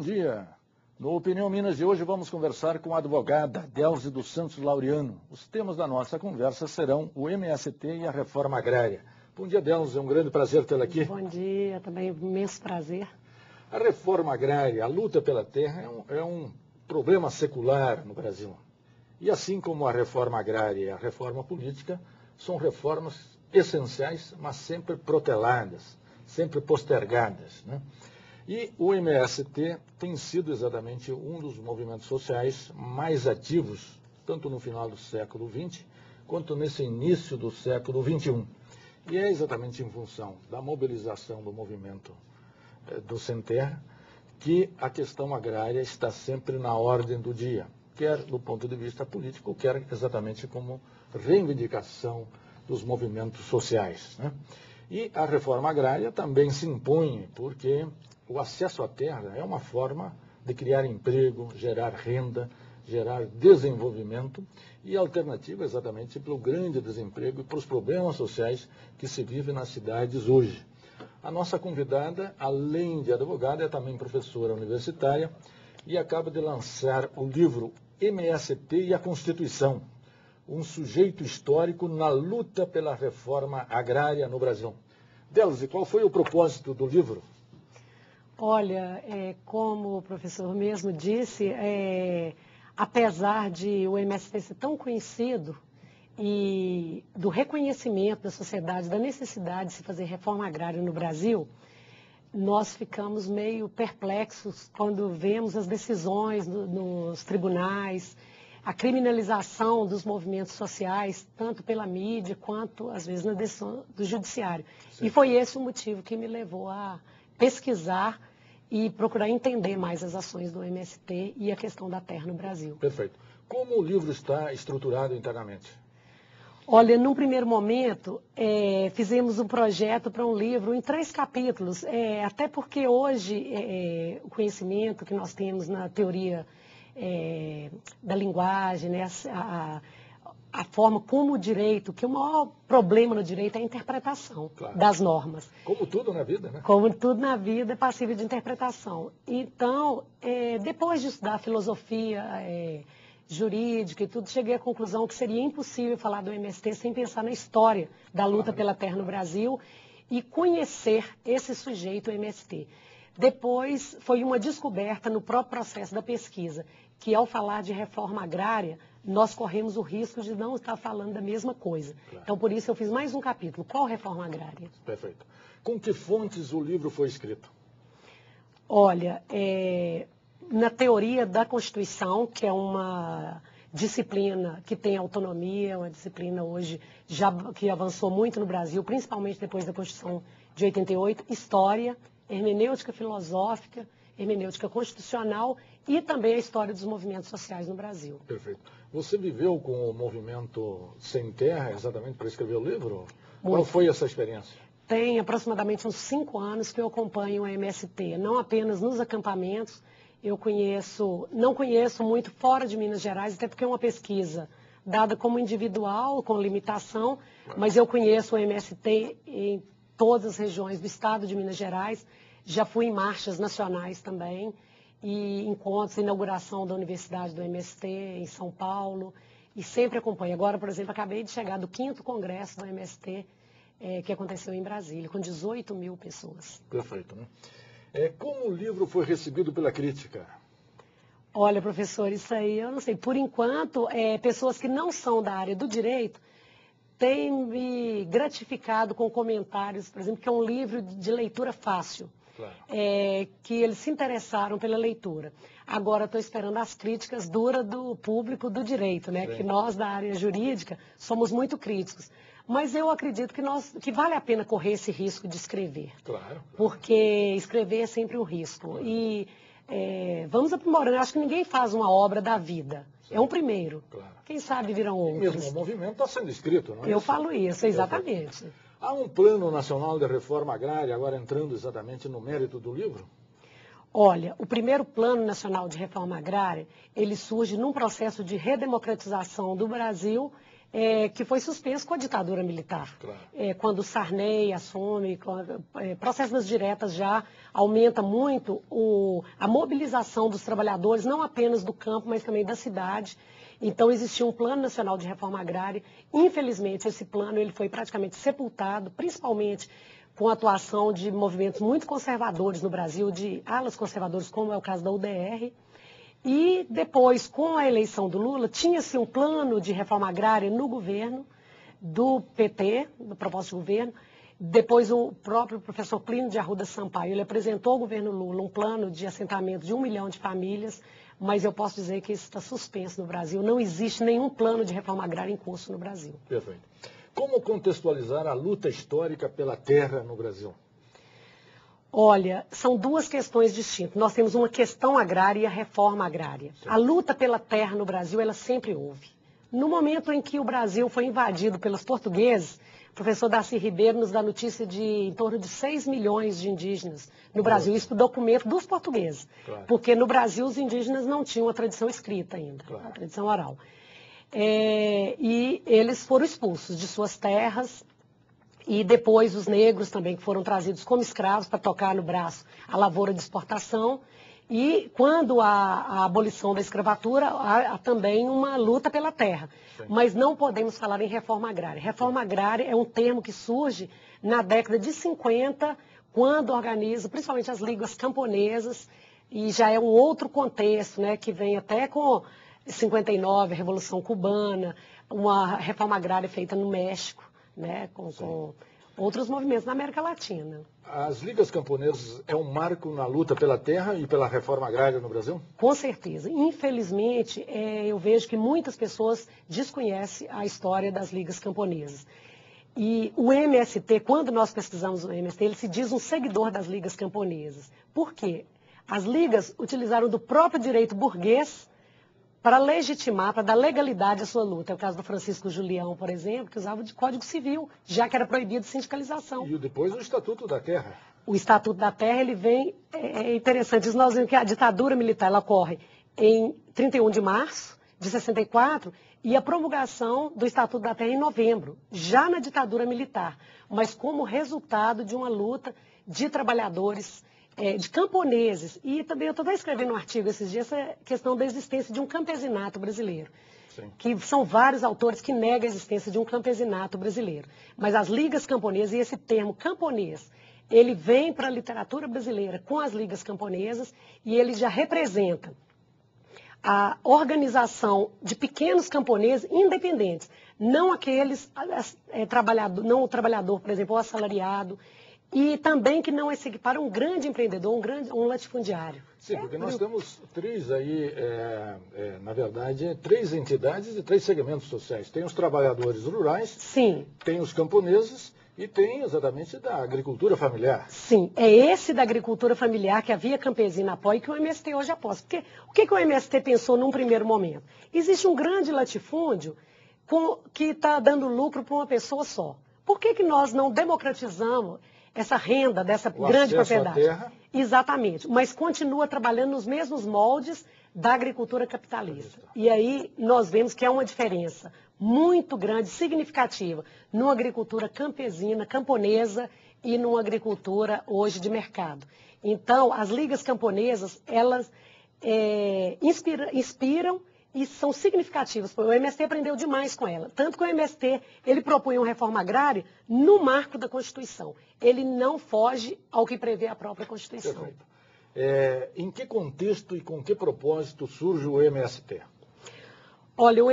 dia. No Opinião Minas de hoje vamos conversar com a advogada Delze dos Santos Laureano. Os temas da nossa conversa serão o MST e a reforma agrária. Bom dia, Delze, é um grande prazer tê-la aqui. Bom dia, também um imenso prazer. A reforma agrária, a luta pela terra é um problema secular no Brasil. E assim como a reforma agrária e a reforma política, são reformas essenciais, mas sempre proteladas, sempre postergadas, né? E o MST tem sido exatamente um dos movimentos sociais mais ativos, tanto no final do século XX, quanto nesse início do século XXI. E é exatamente em função da mobilização do movimento do Sem Terra que a questão agrária está sempre na ordem do dia, quer do ponto de vista político, quer exatamente como reivindicação dos movimentos sociais, né? E a reforma agrária também se impõe, porque o acesso à terra é uma forma de criar emprego, gerar renda, gerar desenvolvimento e alternativa exatamente para o grande desemprego e para os problemas sociais que se vivem nas cidades hoje. A nossa convidada, além de advogada, é também professora universitária e acaba de lançar o livro MST e a Constituição, um sujeito histórico na luta pela reforma agrária no Brasil. Delze, qual foi o propósito do livro? Olha, como o professor mesmo disse, apesar de o MST ser tão conhecido e do reconhecimento da sociedade, da necessidade de se fazer reforma agrária no Brasil, nós ficamos meio perplexos quando vemos as decisões nos tribunais, a criminalização dos movimentos sociais, tanto pela mídia quanto, às vezes, na decisão do judiciário. Sim. E foi esse o motivo que me levou a pesquisar e procurar entender mais as ações do MST e a questão da terra no Brasil. Perfeito. Como o livro está estruturado internamente? Olha, num primeiro momento, fizemos um projeto para um livro em 3 capítulos, até porque hoje o conhecimento que nós temos na teoria da linguagem, né, a forma como o direito, que o maior problema no direito é a interpretação, claro, das normas. Como tudo na vida, né? Como tudo na vida é passível de interpretação. Então, depois de estudar filosofia jurídica e tudo, cheguei à conclusão que seria impossível falar do MST sem pensar na história da luta pela terra no Brasil e conhecer esse sujeito, o MST. Depois, foi uma descoberta no próprio processo da pesquisa, que ao falar de reforma agrária, nós corremos o risco de não estar falando da mesma coisa. Claro. Então, por isso, eu fiz mais um capítulo. Qual reforma agrária? Perfeito. Com que fontes o livro foi escrito? Olha, na teoria da Constituição, que é uma disciplina que tem autonomia, uma disciplina hoje que avançou muito no Brasil, principalmente depois da Constituição de 88, história, hermenêutica filosófica, hermenêutica constitucional e também a história dos movimentos sociais no Brasil. Perfeito. Você viveu com o movimento Sem Terra exatamente para escrever o livro? Muito. Qual foi essa experiência? Tem aproximadamente uns 5 anos que eu acompanho o MST, não apenas nos acampamentos. Não conheço muito fora de Minas Gerais, até porque é uma pesquisa dada como individual, com limitação, mas eu conheço o MST em todas as regiões do estado de Minas Gerais. Já fui em marchas nacionais também, e encontros, inauguração da Universidade do MST em São Paulo, e sempre acompanho. Agora, por exemplo, acabei de chegar do 5º Congresso do MST, que aconteceu em Brasília, com 18 mil pessoas. Perfeito, né? Como o livro foi recebido pela crítica? Olha, professor, isso aí eu não sei. Por enquanto, pessoas que não são da área do direito têm me gratificado com comentários, por exemplo, que é um livro de leitura fácil. Claro. Que eles se interessaram pela leitura. Agora estou esperando as críticas duras do público do direito, né? Sim. Que nós da área jurídica somos muito críticos. Mas eu acredito que vale a pena correr esse risco de escrever. Claro. Porque escrever é sempre um risco. Claro. E vamos aprimorando. Eu acho que ninguém faz uma obra da vida. Sim. É um primeiro. Claro. Quem sabe virão outros. E mesmo o movimento está sendo escrito, não é? Eu falo isso, exatamente. Há um plano nacional de reforma agrária, agora entrando exatamente no mérito do livro? Olha, o primeiro Plano Nacional de Reforma Agrária, ele surge num processo de redemocratização do Brasil, que foi suspenso com a ditadura militar. Claro. Quando o Sarney assume, processos diretas já aumenta muito a mobilização dos trabalhadores, não apenas do campo, mas também da cidade. Então existia um plano nacional de reforma agrária. Infelizmente, esse plano ele foi praticamente sepultado, principalmente com a atuação de movimentos muito conservadores no Brasil, de alas conservadoras, como é o caso da UDR. E depois, com a eleição do Lula, tinha-se um plano de reforma agrária no governo do PT, do propósito de governo. Depois, o próprio professor Plínio de Arruda Sampaio, ele apresentou ao governo Lula um plano de assentamento de 1 milhão de famílias, mas eu posso dizer que isso está suspenso no Brasil. Não existe nenhum plano de reforma agrária em curso no Brasil. Perfeito. Como contextualizar a luta histórica pela terra no Brasil? Olha, são duas questões distintas. Nós temos uma questão agrária e a reforma agrária. Sim. A luta pela terra no Brasil, ela sempre houve. No momento em que o Brasil foi invadido pelos portugueses, o professor Darcy Ribeiro nos dá notícia de em torno de 6 milhões de indígenas no Brasil. Isso é documento dos portugueses. Claro. Porque no Brasil os indígenas não tinham a tradição escrita ainda, claro, a tradição oral. E eles foram expulsos de suas terras. E depois os negros também, que foram trazidos como escravos para tocar no braço a lavoura de exportação. E quando a abolição da escravatura, há também uma luta pela terra. Sim. Mas não podemos falar em reforma agrária. Reforma agrária é um termo que surge na década de 50, quando organiza, principalmente as ligas camponesas, e já é um outro contexto, né, que vem até com 59, a Revolução Cubana, uma reforma agrária feita no México, né, com outros movimentos na América Latina. As ligas camponesas é um marco na luta pela terra e pela reforma agrária no Brasil? Com certeza. Infelizmente, eu vejo que muitas pessoas desconhecem a história das ligas camponesas. E o MST, quando nós pesquisamos o MST, ele se diz um seguidor das ligas camponesas. Por quê? As ligas utilizaram do próprio direito burguês para legitimar, para dar legalidade à sua luta. É o caso do Francisco Julião, por exemplo, que usava de Código Civil, já que era proibido sindicalização. E depois o Estatuto da Terra. O Estatuto da Terra, ele vem, é interessante, nós vemos que a ditadura militar ela ocorre em 31 de março de 64 e a promulgação do Estatuto da Terra em novembro, já na ditadura militar, mas como resultado de uma luta de trabalhadores, de camponeses. E também eu estou até escrevendo um artigo esses dias, essa questão da existência de um campesinato brasileiro. Sim. Que são vários autores que negam a existência de um campesinato brasileiro. Mas as ligas camponesas, e esse termo camponês, ele vem para a literatura brasileira com as ligas camponesas e ele já representa a organização de pequenos camponeses independentes, não aqueles não o trabalhador, por exemplo, o assalariado, e também que não se equipara um grande empreendedor, um latifundiário. Sim, porque nós temos três aí, na verdade, três entidades e três segmentos sociais. Tem os trabalhadores rurais, sim, tem os camponeses e tem exatamente da agricultura familiar. Sim, é esse da agricultura familiar que a Via Campesina apoia e que o MST hoje aposta. Porque o que o MST pensou num primeiro momento? Existe um grande latifúndio que está dando lucro para uma pessoa só. Por que nós não democratizamos essa renda dessa grande propriedade? Terra. Exatamente, mas continua trabalhando nos mesmos moldes da agricultura capitalista. E aí nós vemos que há uma diferença muito grande, significativa, numa agricultura campesina, camponesa e numa agricultura hoje de mercado. Então, as ligas camponesas, elas inspiram e são significativas. O MST aprendeu demais com ela. Tanto que o MST, ele propunha uma reforma agrária no marco da Constituição. Ele não foge ao que prevê a própria Constituição. Perfeito. Em que contexto e com que propósito surge o MST? Olha, o